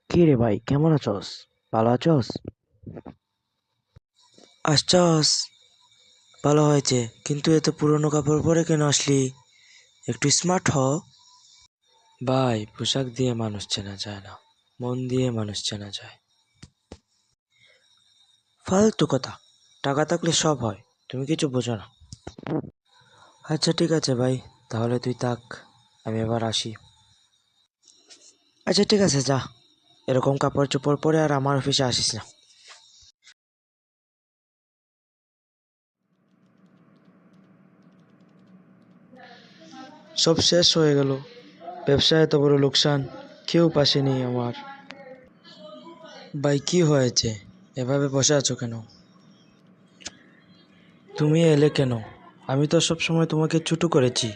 কি রে ভাই, কেমন আছোস? ভালো আছোস? আসছস, ভালো হয়েছে। কিন্তু এত পুরনো কাপড় পরে কেন আসলি? একটু স্মার্ট হ। ভাই, পোশাক দিয়ে মানুষ চেনা যায় না, মন দিয়ে মানুষ চেনা যায়। ফালতু কথা। টাকা থাকলে সব হয়, তুমি কিছু বোঝো না। আচ্ছা ঠিক আছে ভাই, তাহলে তুই থাক, আমি এবার আসি। আচ্ছা ঠিক আছে, যা। এরকম কাপড় চোপড় পরে আর আমার অফিসে আসিস না। সব শেষ হয়ে গেল, ব্যবসায় এত বড় লোকসান, কেউ পাশে নেই আমার। ভাই কি হয়েছে? এভাবে বসে আছো কেন? তুমি এলে কেন? আমি তো সব সময় তোমাকে ছোট করেছি।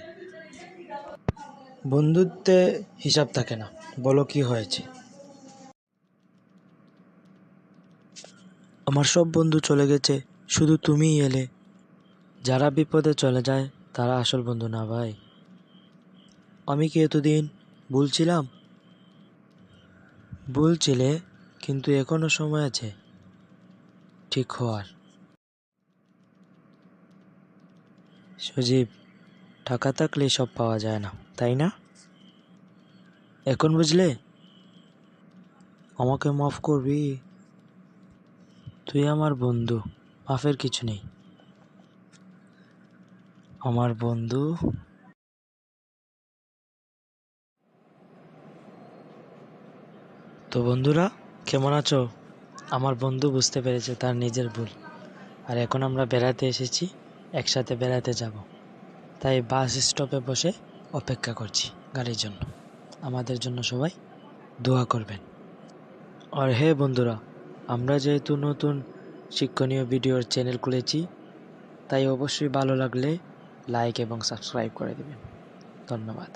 বন্ধুত্বে হিসাব থাকে না। বলো কি হয়েছে? আমার সব বন্ধু চলে গেছে, শুধু তুমিই এলে। যারা বিপদে চলে যায় তারা আসল বন্ধু না ভাই। আমি কি এতদিন ভুল ছিলাম? ভুল ছিলে, কিন্তু এখনো সময় আছে ঠিক হওয়ার। সজীব, টাকা থাকলে সব পাওয়া যায় না, তাই না? এখন বুঝলে? আমাকে মাফ করবি? তুই আমার বন্ধু, মাফের কিছু নেই। আমার বন্ধু। তো বন্ধুরা, কেমন আছো? আমার বন্ধু বুঝতে পেরেছে তার নিজের ভুল, আর এখন আমরা বেড়াতে এসেছি, একসাথে বেড়াতে যাব। তাই বাস স্টপে বসে অপেক্ষা করছি গাড়ির জন্য। আমাদের জন্য সবাই দোয়া করবেন। আর হ্যাঁ বন্ধুরা, আমরা যেহেতু নতুন শিক্ষণীয় ভিডিওর চ্যানেল খুলেছি, তাই অবশ্যই ভালো লাগলে লাইক এবং সাবস্ক্রাইব করে দেবেন। ধন্যবাদ।